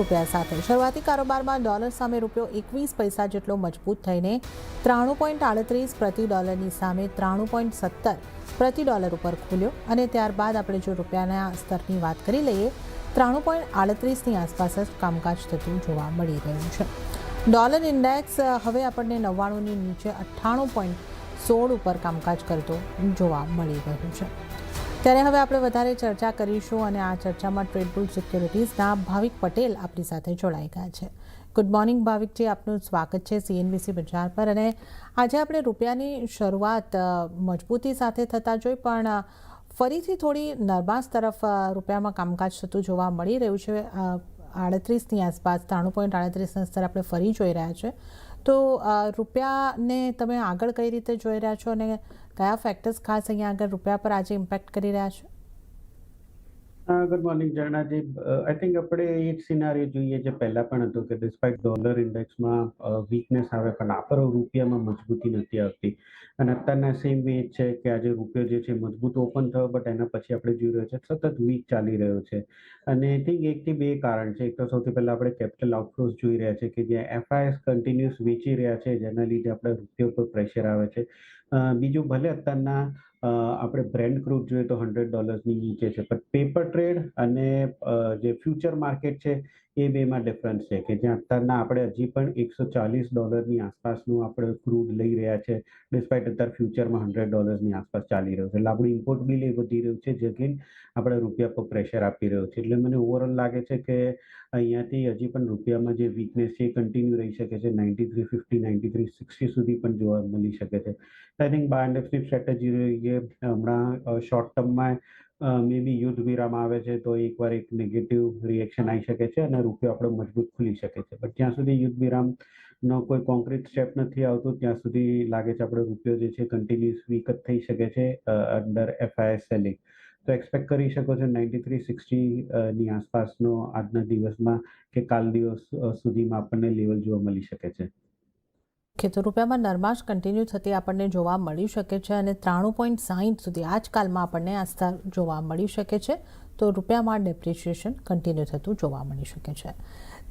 રૂપિયા સાથે શરૂઆતી કારોબારમાં ડોલર સામે રૂપિયો 21 પૈસા જેટલો મજબૂત થઈને 93.38 પ્રતિ ડોલરની સામે 93.70 પ્રતિ ડોલર ઉપર ખુલ્યો અને ત્યારબાદ આપણે જો રૂપિયાના સ્તરની વાત કરી લઈએ 93.38ની આસપાસ જ કામકાજ થતું જોવા મળી રહ્યું છે. ડોલર ઇન્ડેક્સ હવે આપણને 99ની નીચે 98.16 ઉપર કામકાજ કરતો જોવા મળી રહ્યું છે. ત્યારે હવે આપણે વધારે ચર્ચા કરીશું અને આ ચર્ચામાં ટ્રેડબુલ સિક્યોરિટીઝના ભાવિક પટેલ આપણી સાથે જોડાઈ ગયા છે. ગુડ મોર્નિંગ ભાવિકજી, આપનું સ્વાગત છે CNBC બજાર પર. અને આજે આપણે રૂપિયાની શરૂઆત મજબૂતી સાથે થતા જોઈ પણ ફરીથી થોડી નરમાશ તરફ રૂપિયામાં કામકાજ થતું જોવા મળી રહ્યું છે. 38ની આસપાસ 93.38ના સ્તર આપણે ફરી જોઈ રહ્યા છે. તો રૂપિયાને તમે આગળ કઈ રીતે જોઈ રહ્યા છો અને કયા ફેક્ટર્સ ખાસ અહીંયા આગળ રૂપિયા પર આજે ઇમ્પેક્ટ કરી રહ્યા છે? ગુડ મોર્નિંગ જર્નાજી. આઈ થિંક આપણે એ જ સિનારીઓ જોઈએ જે પહેલા પણ હતું કે ડિસ્પાઇટ ડોલર ઇન્ડેક્સમાં વીકનેસ આવે પણ આપણો રૂપિયામાં મજબૂતી નથી આવતી અને અત્યારના સેમ વે છે કે આજે રૂપિયો જે છે મજબૂત ઓપન થયો બટ એના પછી આપણે જોઈ રહ્યો છે સતત વીક ચાલી રહ્યો છે. અને આઈ થિંક એકથી બે કારણ છે. એક તો સૌથી પહેલા આપણે કેપિટલ આઉટફ્લોઝ જોઈ રહ્યા છે કે જ્યાં FIs કન્ટિન્યુઅસ વેચી રહ્યા છે જેના લીધે આપણે રૂપિયો પર પ્રેશર આવે છે. બીજું ભલે અત્યારના આપણે બ્રેન્ટ ક્રૂડ જોઈએ તો $100ની નીચે છે પણ પેપર ટ્રેડ અને જે ફ્યુચર માર્કેટ છે એ બેમાં ડિફરન્સ છે કે જ્યાં અત્યારના આપણે હજી પણ $140ની આસપાસનું આપણે ક્રૂડ લઈ રહ્યા છે ડિસ્પાઇટ અત્યારે ફ્યુચરમાં $100ની આસપાસ ચાલી રહ્યું છે. એટલે આપણું ઇમ્પોર્ટ બિલ એ વધી રહ્યું છે જે કે આપણે રૂપિયા પર પ્રેશર આપી રહ્યો છે. એટલે મને ઓવરઓલ લાગે છે કે અહીંયાથી હજી પણ રૂપિયામાં જે વીકનેસ છે એ કન્ટિન્યુ રહી શકે છે. 93.50 93.60 સુધી પણ જોવા મળી શકે છે. આઈ થિંક બાય ઇન્ડેક્સની સ્ટ્રેટેજી રહીએ હમણાં શોર્ટ ટર્મમાં મે બી યુદ્ધ વિરામ આવે છે તો એકવાર એક નેગેટિવ રિએક્શન આવી શકે છે અને રૂપિયો આપણો મજબૂત ખુલી શકે છે. બટ જ્યાં સુધી યુદ્ધ વિરામનો કોઈ કોન્ક્રીટ સ્ટેપ નથી આવતું ત્યાં સુધી લાગે છે આપણો રૂપિયો જે છે કન્ટિન્યુઅસ વીક જ થઈ શકે છે અંડર FIs સેલિંગ. તો એક્સપેક્ટ કરી શકો છો 93.60ની આસપાસનો આજના દિવસમાં કે કાલ દિવસ સુધીમાં આપણને લેવલ જોવા મળી શકે છે. તો રૂપિયામાં નરમાશ કન્ટિન્યુ થતી આપણને જોવા મળી શકે છે અને 93.60 સુધી આજકાલમાં આપણને આ સ્તર જોવા મળી શકે છે. તો રૂપિયામાં ડેપ્રિશિએશન કન્ટિન્યુ થતું જોવા મળી શકે છે.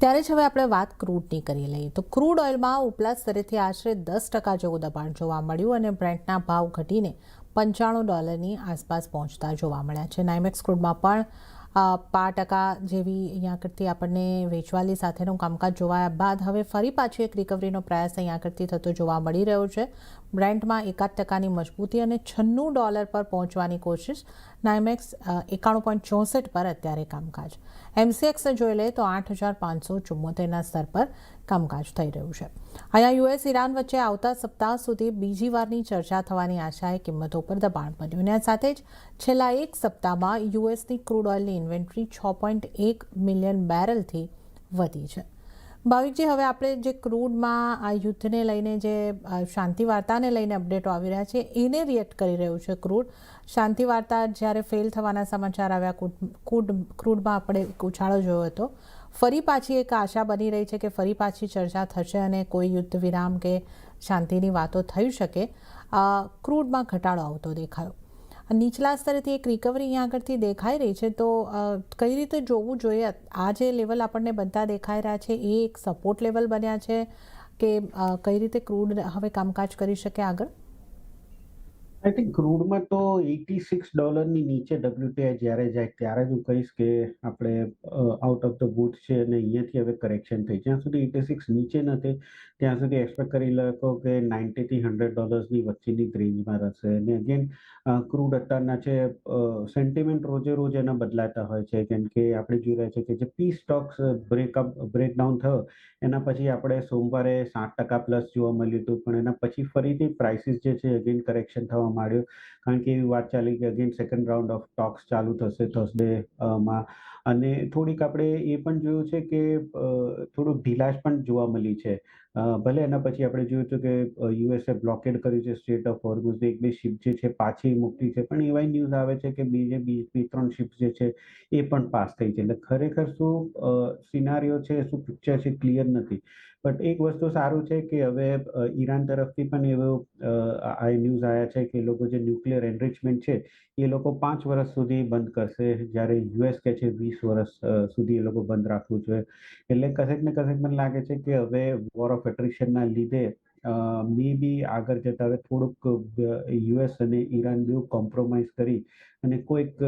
ત્યારે જ હવે આપણે વાત ક્રૂડની કરી લઈએ તો ક્રૂડ ઓઇલમાં ઉપલા સ્તરેથી આશરે 10% જેવું દબાણ જોવા મળ્યું અને બ્રેન્ટના ભાવ ઘટીને $95ની આસપાસ પહોંચતા જોવા મળ્યા છે. નાઇમેક્સ ક્રૂડમાં પણ 5% જેવી અહીંયા આગળથી આપણને વેચવાલી સાથેનું કામકાજ જોવાયા બાદ હવે ફરી પાછી એક રિકવરીનો પ્રયાસ અહીંયા આગળથી થતો જોવા મળી રહ્યો છે. બ્રેન્ટમાં 1% મજબૂતી અને $96 પર પહોંચવાની કોશિશ. નાઇમેક્સ 91.64 પર અત્યારે કામકાજ. MCXને જોઈ લે તો 8,574ના સ્તર પર કામકાજ થઈ રહ્યું છે. અહીંયા US ઈરાન વચ્ચે આવતા સપ્તાહ સુધી બીજી વારની ચર્ચા થવાની આશાએ કિંમતો પર દબાણ બન્યું અને આ સાથે જ છેલ્લા એક સપ્તાહમાં USની ક્રૂડ ઓઇલની ઇન્વેન્ટરી 6.1 મિલિયન બેરલથી વધી છે. ભાવિકજી, હવે આપણે જે ક્રૂડમાં આ યુદ્ધને લઈને જે શાંતિ વાર્તાને લઈને અપડેટો આવી રહ્યા છે એને રિએક્ટ કરી રહ્યું છે ક્રૂડ. શાંતિ વાર્તા જ્યારે ફેલ થવાના સમાચાર આવ્યા ક્રૂડમાં આપણે એક ઉછાળો જોયો હતો. ફરી પાછી એક આશા બની રહી છે કે ફરી પાછી ચર્ચા થશે અને કોઈ યુદ્ધ વિરામ કે શાંતિની વાતો થઈ શકે. ક્રૂડમાં ઘટાડો આવતો દેખાયો. નીચલા સ્તરેથી એક રિકવરી અહીંયા આગળથી દેખાઈ રહી છે. તો કઈ રીતે જોવું જોઈએ? આ જે લેવલ આપણને બધા દેખાઈ રહ્યા છે એ એક સપોર્ટ લેવલ બન્યા છે કે કઈ રીતે ક્રૂડ હવે કામકાજ કરી શકે આગળ? આઈ થિંક ક્રૂડમાં તો $86ની નીચે WTI જ્યારે જાય ત્યારે જ હું કહીશ કે આપણે આઉટ ઓફ ધ વૂડ છે અને અહીંયાથી હવે કરેક્શન થઈ. જ્યાં સુધી 86 નીચે નથી ત્યાં સુધી એક્સપેક્ટ કરી શકો કે $90થી $100ની વચ્ચેની રેન્જમાં રહેશે. અને અગેન ક્રૂડ અત્યારના છે સેન્ટિમેન્ટ રોજે રોજ એના બદલાતા હોય છે કેમ કે આપણે જોઈ રહ્યા છે કે જે પી સ્ટોક્સ બ્રેકડાઉન થયો એના પછી આપણે સોમવારે 7% પ્લસ જોવા મળ્યું હતું પણ એના પછી ફરીથી પ્રાઇસીસ જે છે અગેન કરેક્શન થવા માંડ્યો કારણ કે એવી વાત ચાલી કે again second round of talks ચાલુ થશે થર્સડેમાં અને થોડીક આપણે એ પણ જોયું છે કે થોડુંક ઢીલાશ પણ જોવા મળી છે. ભલે એના પછી આપણે જોયું હતું કે યુએસએ બ્લોકેડ કર્યું છે સ્ટ્રેટ ઓફ હોર્મુઝ. એક બે શિપ જે છે પાછી મોકલી છે પણ એવા ન્યૂઝ આવે છે કે બે ત્રણ શિપ જે છે એ પણ પાસ થઈ છે. એટલે ખરેખર શું સિનારીઓ છે શું પિક્ચર છે ક્લિયર નથી. બટ એક વસ્તુ સારું છે કે હવે ઈરાન તરફથી પણ એવો આ ન્યૂઝ આવ્યા છે કે એ લોકો જે ન્યુક્લિયર ન્યુક્લિયર એનરિચમેન્ટ છે એ લોકો 5 વર્ષ સુધી બંધ કરશે, જ્યારે યુએસ કહે છે 20 વર્ષ સુધી એ લોકો બંધ રાખવું જોઈએ. એટલે કશેક ને કશેક મને લાગે છે કે હવે વોર ઓફ એટ્રિશનના લીધે મે બી આગળ જતા હવે થોડુંક યુએસ અને ઈરાન બેઉ કોમ્પ્રોમાઇઝ કરી અને કોઈક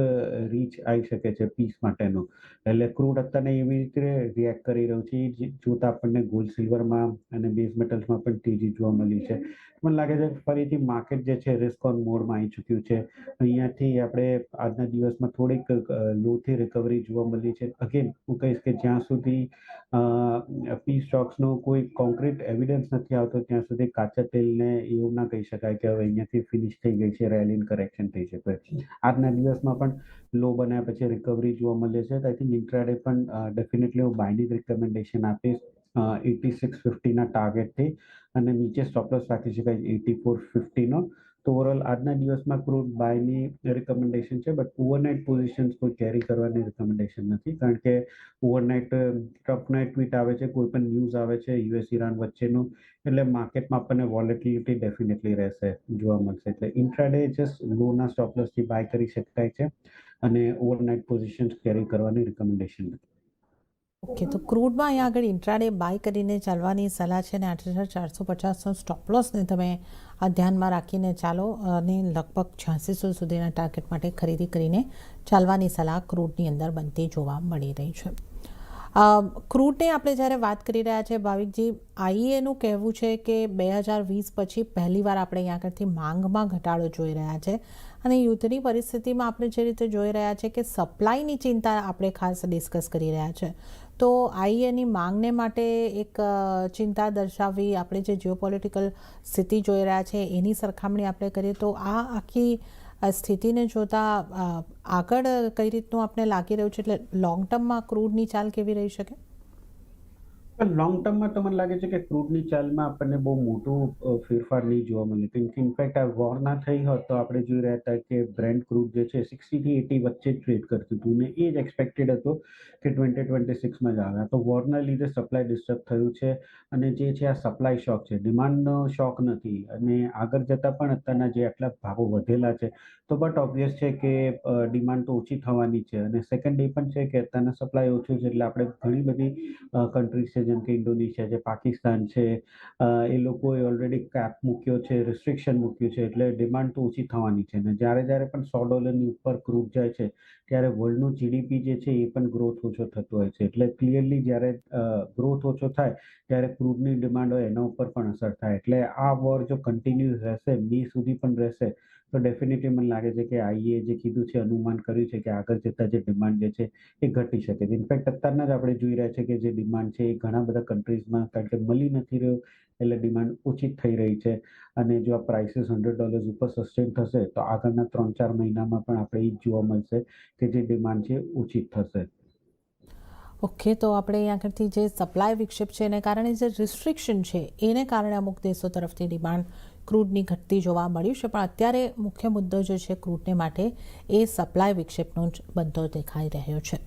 રીચ આવી શકે છે પીસ માટેનું. એટલે ક્રૂડ અત્યારે એવી રીતે રિએક્ટ કરી રહ્યું છે એ જોતા આપણને ગોલ્ડ સિલ્વરમાં અને બેઝ મેટલ્સમાં પણ તેજી જોવા મળી છે. મને લાગે છે ફરીથી માર્કેટ જે છે રિસ્ક ઓન મોડમાં આવી ચૂક્યું છે. અહીંયાથી આપણે આજના દિવસમાં થોડીક લોથી રિકવરી જોવા મળી છે. અગેન હું કહીશ કે જ્યાં સુધી પી સ્ટોક્સનો કોઈ કોન્ક્રીટ એવિડન્સ નથી આવતો ત્યાં સુધી કાચા તેલને એવું ના કહી શકાય કે હવે અહીંયાથી ફિનિશ થઈ ગઈ છે, રેલીન કરેક્શન થઈ શકે. આજના દિવસમાં પણ લો બનાવ્યા પછી રિકવરી જોવા મળે છે. આઈ થિંક ઇન્ટ્રાડે પણ ડેફિનેટલી હું બાયની રિકમેન્ડેશન આપીશ 8650ના ટાર્ગેટથી, અને નીચે સ્ટોપ લોસ રાખી શકાય 8450નો. તો ઓવરઓલ આજના દિવસમાં ક્રૂડ બાયની રિકમેન્ડેશન છે, બટ ઓવરનાઇટ પોઝિશન્સ કોઈ કેરી કરવાની રિકમેન્ડેશન નથી, કારણ કે ઓવરનાઇટ ટફ નાઇટ ટ્વીટ આવે છે, કોઈ પણ ન્યૂઝ આવે છે યુએસ ઈરાન વચ્ચેનું, એટલે માર્કેટમાં આપણને વોલેટિલિટી ડેફિનેટલી રહેશે, જોવા મળશે. એટલે intraday just Lonar stop લોસથી by કરી શકાય છે અને ઓવરનાઇટ પોઝિશન્સ કેરી કરવાની રિકમેન્ડેશન નથી. ઓકે, તો ક્રૂડમાં અહીંયા આગળ ઇન્ટ્રાડે બાય કરીને ચાલવાની સલાહ છે અને 8450નો સ્ટોપ લોસને તમે આ ધ્યાનમાં રાખીને ચાલો અને લગભગ 8600 સુધીના ટાર્ગેટ માટે ખરીદી કરીને ચાલવાની સલાહ ક્રૂડની અંદર બનતી જોવા મળી રહી છે. ક્રૂડને આપણે જ્યારે વાત કરી રહ્યા છે ભાવિકજી, આઈએનું કહેવું છે કે 2020 પછી પહેલીવાર આપણે અહીંયા આગળથી માંગમાં ઘટાડો જોઈ રહ્યા છે અને યુદ્ધની પરિસ્થિતિમાં આપણે જે રીતે જોઈ રહ્યા છે કે સપ્લાયની ચિંતા આપણે ખાસ ડિસ્કસ કરી રહ્યા છે, તો આઈએની માંગને માટે એક ચિંતા દર્શાવવી, આપણે જે જીઓપોલિટિકલ સ્થિતિ જોઈ રહ્યા છે એની સરખામણી આપણે કરીએ તો આ આખી સ્થિતિને જોતા આગળ કઈ રીતનું આપણે લાગી રહ્યું છે, એટલે લોંગ ટર્મમાં ક્રૂડની ચાલ કેવી રહી શકે? લોંગ ટર્મમાં તો મને લાગે છે કે ક્રૂડની ચાલમાં આપણને બહુ મોટું ફેરફાર નહીં જોવા મળે, કેમ કે ઇનફેક્ટ આ વોર ના થઈ હોત તો આપણે જોઈ રહ્યા હતા કે બ્રેન્ટ ક્રૂડ જે છે 60 થી 80 વચ્ચે ટ્રેડ કરતું હતું ને એ જ એક્સપેક્ટેડ હતો કે 2026માં જ આવે. તો વોરના લીધે સપ્લાય ડિસ્ટર્બ થયું છે અને જે છે આ સપ્લાય શોક છે, ડિમાન્ડનો શોક નથી. અને આગળ જતાં પણ અત્યારના જે આટલા ભાવો વધેલા છે તો બટ ઓબ્વિયસ છે કે ડિમાન્ડ તો ઓછી થવાની છે. અને સેકન્ડ એ પણ છે કે અત્યારના સપ્લાય ઓછું છે એટલે આપણે ઘણી બધી કન્ટ્રીઝ છે જેમ કે ઇન્ડોનેશિયા છે, પાકિસ્તાન છે, એ લોકોએ ઓલરેડી કેપ મૂક્યો છે, રિસ્ટ્રિક્શન મૂક્યું છે, એટલે ડિમાન્ડ તો ઓછી થવાની છે. અને જ્યારે પણ $100 ઉપર ક્રૂડ જાય છે ત્યારે વર્લ્ડનું જીડીપી જે છે એ પણ ગ્રોથ ઓછો થતો હોય છે. એટલે ક્લિયરલી જ્યારે ગ્રોથ ઓછો થાય ત્યારે ક્રૂડની ડિમાન્ડ હોય એના ઉપર પણ અસર થાય. એટલે આ વોર જો કન્ટિન્યુ રહેશે, મે સુધી પણ રહેશે, તો ડેફિનેટલી મને લાગે છે કે આઈએ જે કીધું છે, અનુમાન કર્યું છે કે આગળ જતા જે ડિમાન્ડ જે છે એ ઘટી શકે છે. ઇનફેક્ટ અત્યારના જ આપણે જોઈ રહ્યા છે કે જે ડિમાન્ડ છે એ ઘણા બધા કન્ટ્રીઝમાં, કારણ કે મળી નથી રહ્યું એટલે ડિમાન્ડ ઓછી થઈ રહી છે. અને જો આ પ્રાઇસીસ $100 ઉપર સસ્ટેન થશે તો આગળના 3-4 મહિનામાં પણ આપણે એ જ જોવા મળશે કે જે ડિમાન્ડ છે ઓછી થશે. ઓકે, તો આપણે અહીંયા આગળથી જે સપ્લાય વિક્ષેપ છે એને કારણે જે રિસ્ટ્રિક્શન છે એને કારણે અમુક દેશો તરફથી ડિમાન્ડ ક્રૂડની ઘટતી જોવા મળ્યું છે, પણ અત્યારે મુખ્ય મુદ્દો જે છે ક્રૂડને માટે એ સપ્લાય વિક્ષેપનો જ બનતો દેખાઈ રહ્યો છે.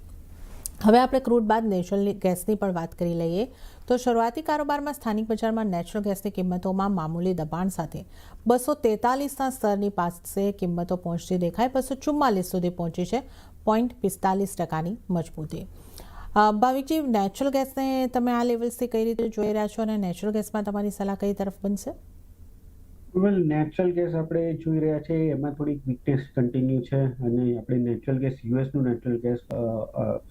હવે આપણે ક્રૂડ બાદ નેચરલ ગેસની પણ વાત કરી લઈએ તો શરૂઆતી કારોબારમાં સ્થાનિક બજારમાં નેચરલ ગેસની કિંમતોમાં મામૂલી દબાણ સાથે 243ના સ્તરની પાસે કિંમતો પહોંચતી દેખાય. 244 સુધી પહોંચી છે, 0.45%ની મજબૂતી. ભાવિકજી, નેચરલ ગેસને તમે આ લેવલ્સથી કઈ રીતે જોઈ રહ્યા છો અને નેચરલ ગેસમાં તમારી સલાહ કઈ તરફ બનશે? વેલ, નેચરલ ગેસ આપણે જોઈ રહ્યા છે એમાં થોડીક વીકનેસ કન્ટિન્યુ છે અને આપણે નેચરલ ગેસ યુએસનું નેચરલ ગેસ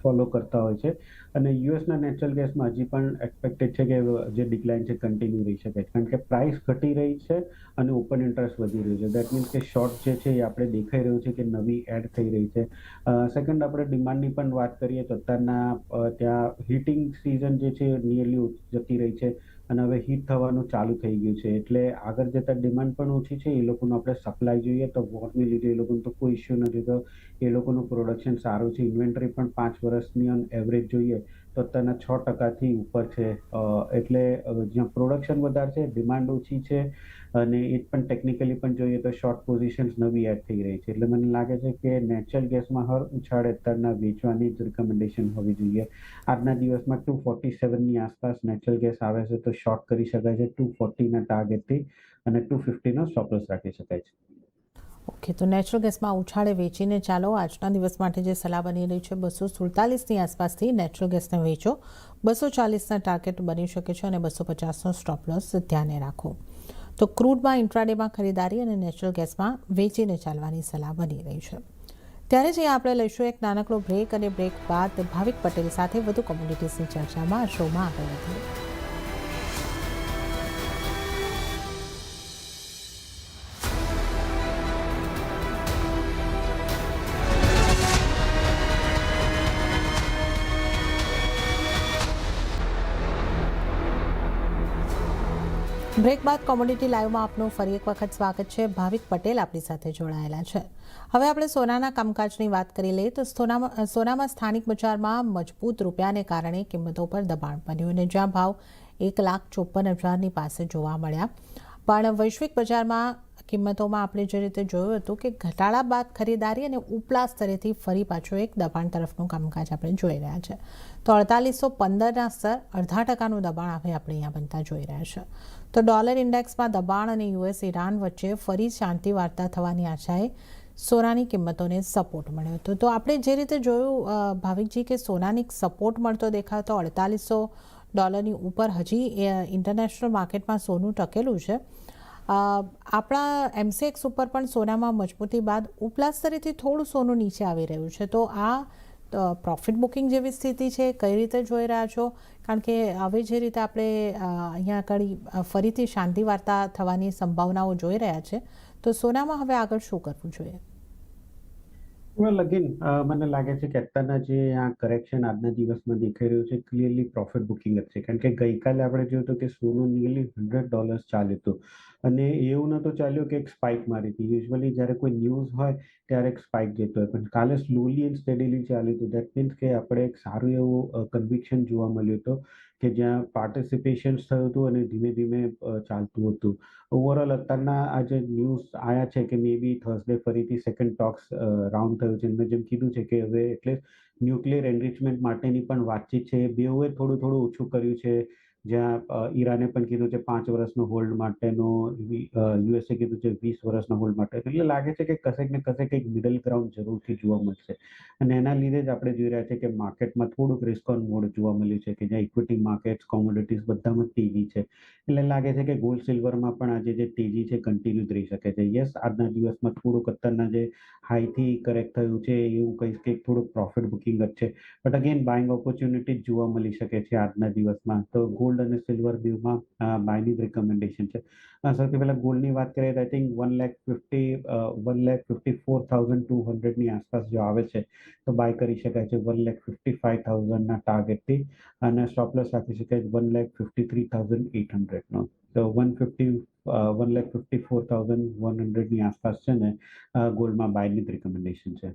ફોલો કરતા હોય છે અને યુએસના નેચરલ ગેસમાં હજી પણ એક્સપેક્ટેડ છે કે જે ડિક્લાઇન છે કન્ટિન્યુ રહી શકે, કારણ કે પ્રાઇસ ઘટી રહી છે અને ઓપન ઇન્ટરેસ્ટ વધી રહ્યું છે. દેટ મીન્સ કે શોર્ટ જે છે એ આપણે દેખાઈ રહ્યું છે કે નવી એડ થઈ રહી છે. સેકન્ડ, આપણે ડિમાન્ડની પણ વાત કરીએ તો અત્યારના ત્યાં હીટિંગ સિઝન જે છે નિયરલી જતી રહી છે અને હવે હીટ થવાનું ચાલુ થઈ ગયું છે. એટલે આગળ જતાં ડિમાન્ડ પણ ઓછી છે, એ લોકોનું આપણે સપ્લાય જોઈએ તો વોરને લીધે એ લોકોનું તો કોઈ ઇસ્યુ નથી, તો એ લોકોનું પ્રોડક્શન સારું છે. ઇન્વેન્ટરી પણ 5 વર્ષની ઓન એવરેજ જોઈએ તો અત્યારના 6%થી ઉપર છે. એટલે જ્યાં પ્રોડક્શન વધારે છે, ડિમાન્ડ ઓછી છે અને એ પણ ટેકનિકલી પણ જોઈએ તો શોર્ટ પોઝિશન્સ નવી એડ થઈ રહી છે. એટલે મને લાગે છે કે નેચરલ ગેસમાં હર ઉછાળે અત્યારના વેચવાની જ રિકમેન્ડેશન હોવી જોઈએ. આજના દિવસમાં 247ની આસપાસ નેચરલ ગેસ આવે છે તો શોર્ટ કરી શકાય છે 240ના ટાર્ગેટથી અને 250નો સ્ટોપ લોસ રાખી શકાય છે. ઓકે, તો નેચરલ ગેસમાં ઉછાળે વેચીને ચાલો. આજના દિવસ માટે જે સલાહ બની રહી છે 247ની આસપાસથી નેચરલ ગેસને વેચો. 240ના ટાર્ગેટ બની શકે છે અને 250નો સ્ટોપ લોસ ધ્યાને રાખો. તો ક્રૂડમાં ઇન્ટ્રાડેમાં ખરીદારી અને નેચરલ ગેસમાં વેચીને ચાલવાની સલાહ બની રહી છે. ત્યારે જ આપણે લઈશું એક નાનકડો બ્રેક અને બ્રેક બાદ ભાવિક પટેલ સાથે વધુ કોમ્યુનિટીઝની ચર્ચામાં શોમાં આગળ વધીએ. બ્રેક બાદ કોમોડિટી લાઈવમાં આપનું ફરી એક વખત સ્વાગત છે. ભાવિક પટેલ આપણી સાથે જોડાયેલા છે. હવે આપણે સોનાના કામકાજની વાત કરી લઈએ તો સોનામાં સ્થાનિક બજારમાં મજબૂત રૂપિયાને કારણે કિંમતો પર દબાણ બન્યું અને જ્યાં ભાવ 1,54,000ની પાસે જોવા મળ્યા, પણ વૈશ્વિક બજારમાં કિંમતોમાં આપણે જે રીતે જોયું હતું કે ઘટાડા બાદ ખરીદારી અને ઉપલા સ્તરેથી ફરી પાછું એક દબાણ તરફનું કામકાજ આપણે જોઈ રહ્યા છે. તો 4815ના સ્તર 0.5%નું દબાણ હવે આપણે અહીંયા બનતા જોઈ રહ્યા છે. તો ડોલર ઇન્ડેક્સમાં દબાણ અને યુએસ ઈરાન વચ્ચે ફરી શાંતિ વાર્તા થવાની આશાએ સોનાની કિંમતોને સપોર્ટ મળ્યો હતો. તો આપણે જે રીતે જોયું ભાવિકજી કે સોનાની સપોર્ટ મળતો દેખાતો $4,500 ઉપર હજી ઇન્ટરનેશનલ માર્કેટમાં સોનું ટકેલું છે. આપણા એમસીએક્સ ઉપર પણ સોનામાં મજબૂતી બાદ ઉપલા સ્તરેથી થોડું સોનું નીચે આવી રહ્યું છે. તો આ પ્રોફિટ બુકિંગ જેવી સ્થિતિ છે, કઈ રીતે જોઈ રહ્યા છો? કારણ કે હવે જે રીતે આપણે અહીંયા આગળ ફરીથી શાંતિ વાર્તા થવાની સંભાવનાઓ જોઈ રહ્યા છે, તો સોનામાં હવે આગળ શું કરવું જોઈએ? વેલ અગેન મને લાગે છે કે અત્યારના જે આ કરેક્શન આજના દિવસમાં દેખાઈ રહ્યું છે ક્લિયરલી પ્રોફિટ બુકિંગ જ છે. કારણ કે ગઈકાલે આપણે જોયું હતું કે સોનું નિયરલી $100 ચાલ્યું હતું અને એવું નહોતું ચાલ્યું કે એક સ્પાઇક મારી હતી. યુઝ્યુઅલી જ્યારે કોઈ ન્યૂઝ હોય ત્યારે એક સ્પાઇક જતો હોય, પણ કાલે સ્લોલી એન્ડ સ્ટેડીલી ચાલ્યું હતું. દેટ મીન્સ કે આપણે એક સારું એવું કન્વિક્શન જોવા મળ્યું હતું કે જ્યાં પાર્ટિસિપેશન થયું હતું અને ધીમે ધીમે ચાલતું હતું. ઓવરઓલ અત્યારના આ જે ન્યૂઝ આવ્યા છે કે મે બી થર્સડે ફરીથી સેકન્ડ ટોક્સ રાઉન્ડ થયું છે. મેં જેમ કીધું છે કે હવે એટલે ન્યુક્લિયર એનરિચમેન્ટ માટેની પણ વાતચીત છે. બેઉએ થોડું થોડું ઓછું કર્યું છે. જ્યાં ઈરાને પણ કીધું છે 5 વર્ષનો હોલ્ડ માટેનો, યુએસએ કીધું છે 20 વર્ષનો હોલ્ડ માટે. એટલે લાગે છે કે કશેક ને કશેક એક મિડલ ગ્રાઉન્ડ જરૂરથી જોવા મળશે અને એના લીધે જ આપણે જોઈ રહ્યા છે કે માર્કેટમાં થોડુંક રિસ્ક ઓન મોડ જોવા મળ્યું છે કે જ્યાં ઇક્વિટી માર્કેટ્સ, કોમોડિટીઝ બધામાં તેજી છે. એટલે લાગે છે કે ગોલ્ડ સિલ્વરમાં પણ આજે જે તેજી છે કન્ટિન્યુ રહી શકે છે. યસ, આજના દિવસમાં થોડુંક અત્યારના જે હાઈથી કરેક્ટ થયું છે એવું કહીશ કે થોડુંક પ્રોફિટ બુકિંગ જ છે. બટ અગેન બાઇંગ ઓપોર્ચ્યુનિટી જોવા મળી શકે છે આજના દિવસમાં. તો ગોલ્ડ અને સિલ્વર બેમાં બાયની જ રિકમેન્ડેશન છે. સૌથી પહેલા ગોલ્ડની વાત કરીએ તો આઈ થિંક 1,54,200ની આસપાસ જો આવે છે તો બાય કરી શકાય છે 1,55,000ના ટાર્ગેટથી અને સ્ટોપ લોસ રાખી શકાય 1,53,800નો. તો 1,54,100ની આસપાસ છે ને ગોલ્ડમાં બાયની જ રિકમેન્ડેશન છે.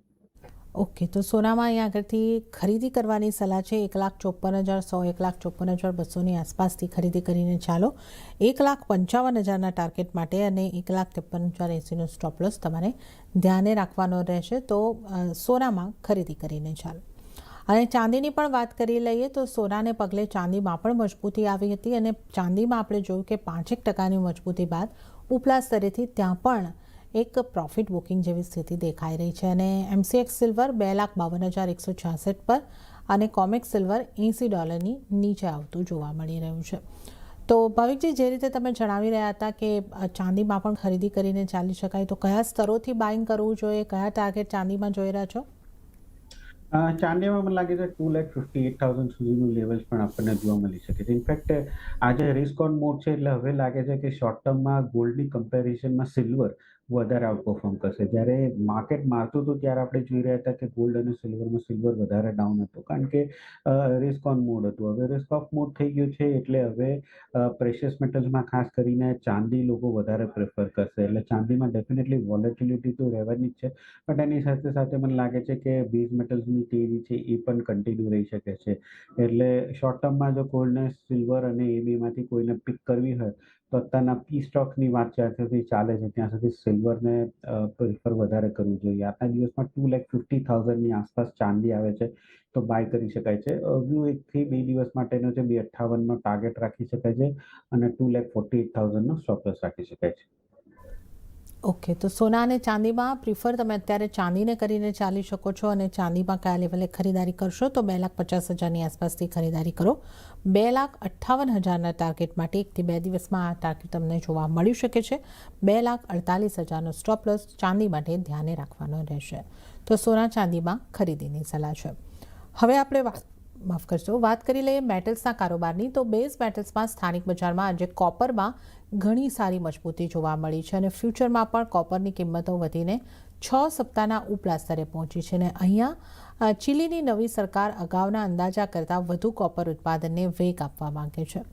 ઓકે, તો સોનામાં અહીંયા આગળથી ખરીદી કરવાની સલાહ છે. 1,54,100, 1,54,200ની આસપાસથી ખરીદી કરીને ચાલો. 1,55,000ના ટાર્ગેટ માટે અને 1,53,080નો સ્ટોપ લોસ તમારે ધ્યાને રાખવાનો રહેશે. તો સોનામાં ખરીદી કરીને ચાલો. અને ચાંદીની પણ વાત કરી લઈએ તો સોનાને પગલે ચાંદીમાં પણ મજબૂતી આવી હતી અને ચાંદીમાં આપણે જોયું કે 5% મજબૂતી બાદ ઉપલા સ્તરેથી ત્યાં પણ એક પ્રોફિટ બુકિંગ જેવી સ્થિતિ દેખાઈ રહી છે અને એમસીએક્સ સિલ્વર 2,52,166 પર અને કોમેક્સ સિલ્વર $80ની નીચે આવતું જોવા મળી રહ્યું છે. તો ભાવિકજી, જે રીતે તમે જણાવી રહ્યા હતા કે ચાંદીમાં પણ ખરીદી કરીને ચાલી શકાય, તો કયા સ્તરોથી બાઇંગ કરવું જોઈએ, કયા ટાર્ગેટ ચાંદીમાં જોઈ રહ્યા છો? ચાંદીમાં મને લાગે છે 2,58,000 સુધીનું લેવલ્સ પણ આપણને જોવા મળી શકે છે. ઇનફેક્ટ આજે રિસ્ક ઓન મોડ છે એટલે હવે લાગે છે કે શોર્ટ ટર્મમાં ગોલ્ડની કમ્પેરિઝનમાં સિલ્વર વધારે આઉટપરફોર્મ કરશે. જ્યારે માર્કેટ મારતું હતું ત્યારે આપણે જોઈ રહ્યા હતા કે ગોલ્ડ અને સિલ્વરમાં સિલ્વર વધારે ડાઉન હતું કારણ કે રિસ્ક ઓન મોડ હતું. હવે રિસ્ક ઓફ મોડ થઈ ગયું છે એટલે હવે પ્રેશિયસ મેટલ્સમાં ખાસ કરીને ચાંદી લોકો વધારે પ્રેફર કરશે. એટલે ચાંદીમાં ડેફિનેટલી વોલેટિલિટી તો રહેવાની જ છે, બટ એની સાથે સાથે મને લાગે છે કે બેઝ મેટલ્સની તેજી છે એ પણ કન્ટિન્યુ રહી શકે છે. એટલે શોર્ટ ટર્મમાં જો ગોલ્ડ ને સિલ્વર અને એ બેમાંથી કોઈને પિક કરવી હોય તો અત્યારના પી સ્ટોક્સની વાત જ્યાં સુધી ચાલે છે ત્યાં સુધી સિલ્વરને પ્રિફર વધારે કરવું જોઈએ. આજના દિવસમાં 2,50,000ની આસપાસ ચાંદી આવે છે તો બાય કરી શકાય છે. વ્યૂ 1 થી 2 દિવસ માટેનો છે 2,58નો ટાર્ગેટ રાખી શકાય છે અને 2,48,000નો સ્ટોપ લોસ રાખી શકાય છે. ઓકે, તો સોના અને ચાંદીમાં પ્રિફર તમે અત્યારે ચાંદીને કરીને ચાલી શકો છો અને ચાંદીમાં કયા લેવલે ખરીદારી કરશો તો 2,50,000ની આસપાસથી ખરીદારી કરો. 2,58,000ના ટાર્ગેટ માટે 1 થી 2 દિવસમાં આ ટાર્ગેટ તમને જોવા મળી શકે છે. 2,48,000નો સ્ટોપ લોસ ચાંદી માટે ધ્યાને રાખવાનો રહેશે. તો સોના ચાંદીમાં ખરીદીની સલાહ છે. હવે આપણે વાત કરી લઈએ મેટલ્સના કારોબારની. તો બેઝ મેટલ્સમાં સ્થાનિક બજારમાં આજે કોપરમાં ઘણી સારી મજબૂતી જોવા મળી છે અને ફ્યુચરમાં પણ કોપરની કિંમતો વધીને 6 સપ્તાહના ઉપલા સ્તરે પહોંચી છે અને અહીંયા ચીલીની નવી સરકાર અગાઉના અંદાજા કરતાં વધુ કોપર ઉત્પાદનને વેગ આપવા માંગે છે,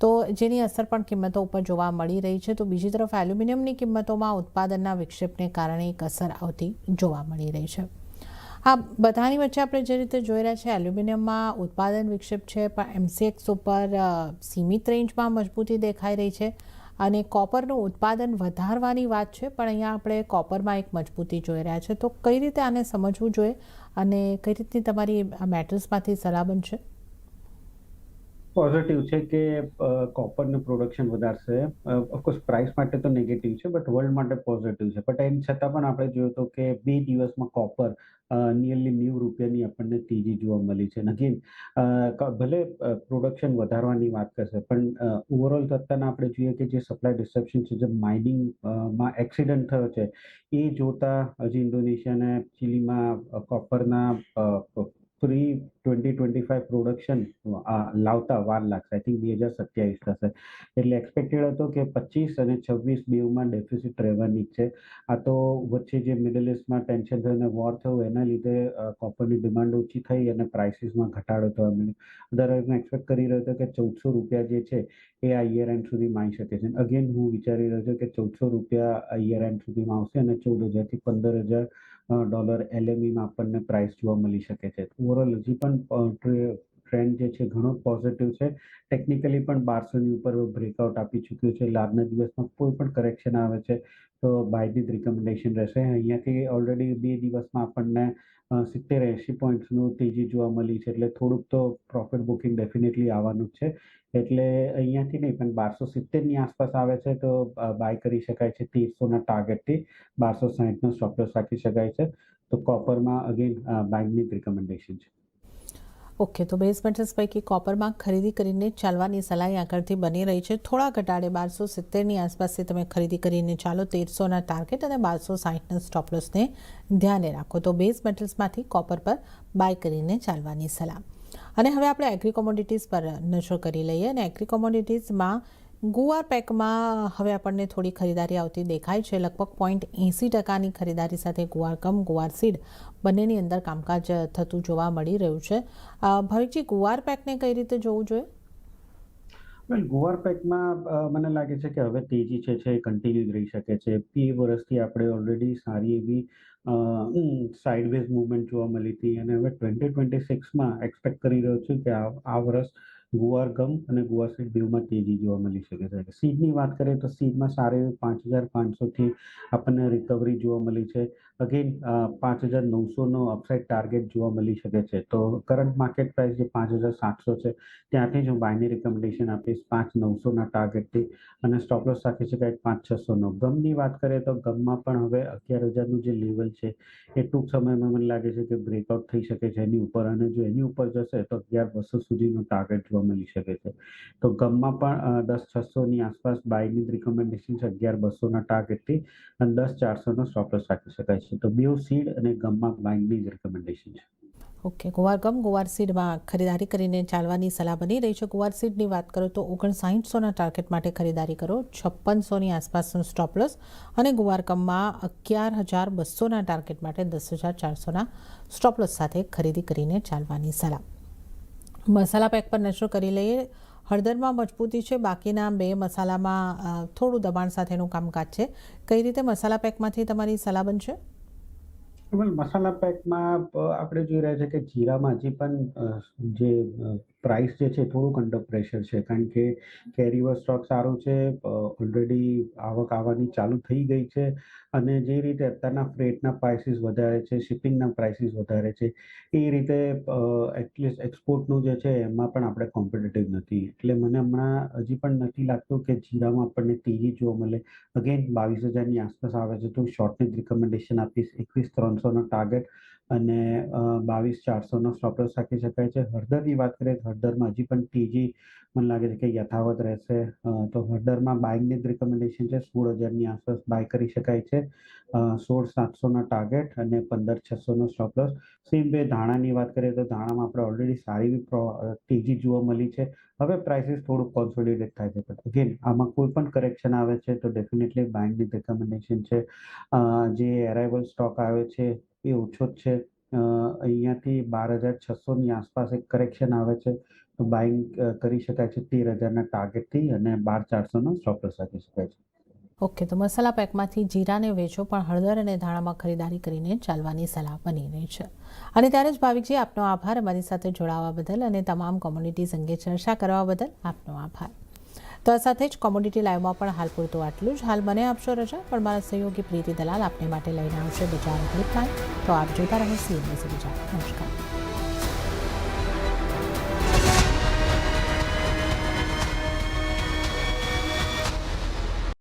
તો જેની અસર પણ કિંમતો ઉપર જોવા મળી રહી છે. તો બીજી તરફ એલ્યુમિનિયમની કિંમતોમાં ઉત્પાદનના વિક્ષેપને કારણે એક અસર આવતી જોવા મળી રહી છે. આ બધાની વચ્ચે આપણે જે રીતે જોઈ રહ્યા છીએ એલ્યુમિનિયમમાં ઉત્પાદન વિક્ષેપ છે, પણ એમસીએક્સ ઉપર સીમિત રેન્જમાં મજબૂતી દેખાઈ રહી છે અને કોપરનું ઉત્પાદન વધારવાની વાત છે, પણ અહીંયા આપણે કોપરમાં એક મજબૂતી જોઈ રહ્યા છે. તો કઈ રીતે આને સમજવું જોઈએ અને કઈ રીતની તમારી આ મેટલ્સમાંથી સલાહ બનશે? પોઝિટિવ છે કે કોપરનું પ્રોડક્શન વધારશે. ઓફકોર્સ પ્રાઇસ માટે તો નેગેટિવ છે, બટ વર્લ્ડ માટે પોઝિટિવ છે. બટ એમ છતાં પણ આપણે જોયું તો કે 2 દિવસમાં કોપર નિયરલી ₹90ની આપણને તેજી જોવા મળી છે. અગેન ભલે પ્રોડક્શન વધારવાની વાત કરશે, પણ ઓવરઓલ કરતાં આપણે જોઈએ કે જે સપ્લાય ડિસરપ્શન છે, જે માઇનિંગ માં એક્સિડન્ટ થયો છે, એ જોતા હજી ઇન્ડોનેશિયા અને ચીલીમાં કોપરના પ્રી 2025 પ્રોડક્શન લાવતા વાર લાગશે. આઈ થિંક 2027 થશે. એટલે એક્સપેક્ટેડ હતો કે 25 અને 26 બેઉમાં ડેફિસિટ રહેવાની જ છે. આ તો વચ્ચે જે મિડલ ઈસ્ટમાં ટેન્શન થયું અને વોર થયું એના લીધે કોપરની ડિમાન્ડ ઓછી થઈ અને પ્રાઇસીસમાં ઘટાડો થવા મળ્યો. અદરવાઇઝ હું એક્સપેક્ટ કરી રહ્યો હતો કે ₹1,400 જે છે એ આ યર એન્ડ સુધીમાં આવી શકે છે. અગેન હું વિચારી રહ્યો છું કે ₹1,400 આ યર એન્ડ સુધીમાં આવશે અને 14,000 થી 15,000 ડોલર એલએમઈમાં આપણને પ્રાઇસ જોવા મળી શકે છે. ઓવરઓલ હજી પણ ટ્રેન્ડ જે છે ઘણો પોઝિટિવ છે. ટેકનિકલી પણ 1200ની ઉપર બ્રેકઆઉટ આપી ચૂક્યું છે. આજના દિવસમાં કોઈ પણ કરેક્શન આવે છે તો બાયની જ રિકમેન્ડેશન રહેશે. અહીંયાથી ઓલરેડી 2 દિવસમાં આપણને 70-80 પોઈન્ટ્સનું તેજી જોવા મળી છે, એટલે થોડુંક તો પ્રોફિટ બુકિંગ ડેફિનેટલી આવવાનું જ છે. એટલે અહીંયાથી નહીં પણ 1270ની આસપાસ આવે છે તો બાય કરી શકાય છે. 1300ના ટાર્ગેટથી 1260નો સ્ટોપ લોસ રાખી શકાય છે. તો કોપરમાં અગેન બાયની જ રિકમેન્ડેશન છે. ઓકે, તો બેઝ મેટલ્સ પૈકી કોપરમાં ખરીદી કરીને ચાલવાની સલાહ આગળથી બની રહી છે. થોડા ઘટાડે 1270ની આસપાસથી તમે ખરીદી કરીને ચાલો. 1300ના ટાર્ગેટ અને 1260ના સ્ટોપ લોસને ધ્યાને રાખો. તો બેઝ મેટલ્સમાંથી કોપર પર બાય કરીને ચાલવાની સલાહ. અને હવે આપણે એગ્રી કોમોડિટીઝ પર નજર કરી લઈએ અને એગ્રી કોમોડિટીઝમાં ગુવાર પેકમાં હવે આપણને થોડી ખરીદારી આવતી દેખાય છે. લગભગ 0.80%ની ખરીદારી સાથે ગુવાર કમ ગુવાર સીડ બંનેની અંદર કામકાજ થતું જોવા મળી રહ્યું છે. ભાવિકજી, ગુવાર પેકને કઈ રીતે જોવું જોઈએ? વેલ, ગુવાર પેકમાં મને લાગે છે કે હવે તેજી છે એ કન્ટિન્યુ જ રહી શકે છે. 2 વર્ષથી આપણે ઓલરેડી સારી એવી સાઇડવેઝ મૂવમેન્ટ જોવા મળી હતી અને હવે 2026માં એક્સપેક્ટ કરી રહ્યો છું કે આ વર્ષ ગુવાર ગમ અને ગુવાર સીડ બેઉમાં તેજી જોવા મળી શકે છે. સીડની વાત કરીએ તો સીડમાં સારી એવી 5,500થી આપણને રિકવરી જોવા મળી છે. અગેન 5,900નો અપસાઇડ ટાર્ગેટ જોવા મળી શકે છે. તો કરંટ માર્કેટ પ્રાઇસ જે 5,700 છે ત્યાંથી જ હું બાયની રિકમેન્ડેશન આપીશ 5,900ના ટાર્ગેટથી અને સ્ટોપ લોસ રાખી શકાય 5,600નો. ગમની વાત કરીએ તો ગમમાં પણ હવે 11,000નું જે લેવલ છે એ ટૂંક સમયમાં મને લાગે છે કે બ્રેકઆઉટ થઈ શકે છે એની ઉપર, અને જો એની ઉપર જશે તો 11,200 સુધીનો ટાર્ગેટ જોવા મળી શકે છે. તો ગમમાં પણ 10,600ની આસપાસ બાયની જ રિકમેન્ડેશન છે 11,200ના ટાર્ગેટથી અને 10,400નો સ્ટોપ લોસ રાખી શકાય છે. તો બેઉ સીડ અને ગમમાં બાયની જ રિકમેન્ડેશન છે. ઓકે, ગુવાર ગમ ગુવાર સીડમાં ખરીદારી કરીને ચાલવાની સલાહ બની રહી છે. ગુવાર સીડની વાત કરો તો 5900ના ટાર્ગેટ માટે ખરીદારી કરો, 5600ની આસપાસનો સ્ટોપ લોસ અને ગુવાર કમમાં 11,200ના ટાર્ગેટ માટે 10,400ના સ્ટોપ લોસ સાથે ખરીદી કરીને ચાલવાની સલાહ. મસાલા પેક પર નજર કરી લઈએ. હળદરમાં મજબૂતી છે, બાકીના 2 મસાલામાં થોડું દબાણ સાથેનું કામકાજ છે. કઈ રીતે મસાલા પેકમાંથી તમારી સલાહ બનશે? વેલ, મસાલા પેકમાં આપણે જોઈ રહ્યા છે કે જીરામાં હજી પણ જે પ્રાઇસ જે છે થોડુંક અંડર પ્રેશર છે, કારણ કે કેરી ઓવર સ્ટોક સારું છે, ઓલરેડી આવક આવવાની ચાલુ થઈ ગઈ છે અને જે રીતે અત્યારના ફ્રેટના પ્રાઇસીસ વધારે છે, શિપિંગના પ્રાઇસીસ વધારે છે, એ રીતે એટલીસ્ટ એક્સપોર્ટનું જે છે એમાં પણ આપણે કોમ્પિટિટિવ નથી. એટલે મને હમણાં હજી પણ નથી લાગતું કે જીરામાં આપણને તેજી જોવા મળે. અગેન 22,000ની આસપાસ આવે છે તો શોર્ટની રિકમેન્ડેશન આપીશ 21,300નો ટાર્ગેટ અને 22,400નો સ્ટોપ લોસ રાખી શકાય છે. હળદરની વાત કરીએ તો હળદરમાં હજી પણ તેજી મને લાગે છે કે યથાવત રહેશે. તો હળદરમાં બાઇંગની જ રિકમેન્ડેશન છે, 16,000ની આસપાસ બાય કરી શકાય છે. 16,700નો ટાર્ગેટ અને 15,600નો સ્ટોપ લોસ. સેમ વે ધાણાની વાત કરીએ તો ધાણામાં આપણે ઓલરેડી સારી તેજી જોવા મળી છે. હવે પ્રાઇસીસ થોડુંક કોન્સોલિડેટ થાય છે, બટ અગેન આમાં કોઈ પણ કરેક્શન આવે છે તો ડેફિનેટલી બાઇંગની રિકમેન્ડેશન છે. જે અરાઇવલ સ્ટોક આવે છે એ ઓછો જ છે. અહીંયાથી 12,600ની આસપાસ એક કરેક્શન આવે છે તો બાઇંગ કરી શકાય છે 13,000ના ટાર્ગેટથી અને 12,400નો સ્ટોપ લોસ રાખી શકાય છે. ઓકે, તો મસાલા પેકમાંથી જીરાને વેચો પણ હળદર અને ધાણામાં ખરીદારી કરીને ચાલવાની સલાહ બની રહી છે. અને ત્યારે જ ભાવિકજી, આપનો આભાર અમારી સાથે જોડાવા બદલ અને તમામ કોમોડિટીઝ અંગે ચર્ચા કરવા બદલ આપનો આભાર. તો આ સાથે જ કોમોડિટી લાઈવમાં પણ હાલ પૂરતું આટલું જ. હાલ મને આપશો રજા, પણ મારા સહયોગી પ્રીતિ દલાલ આપને માટે લઈને આવશે બજાર હેલ્પલાઇન. તો આપ જોતા રહો CNBC ગુજરાત. નમસ્કાર.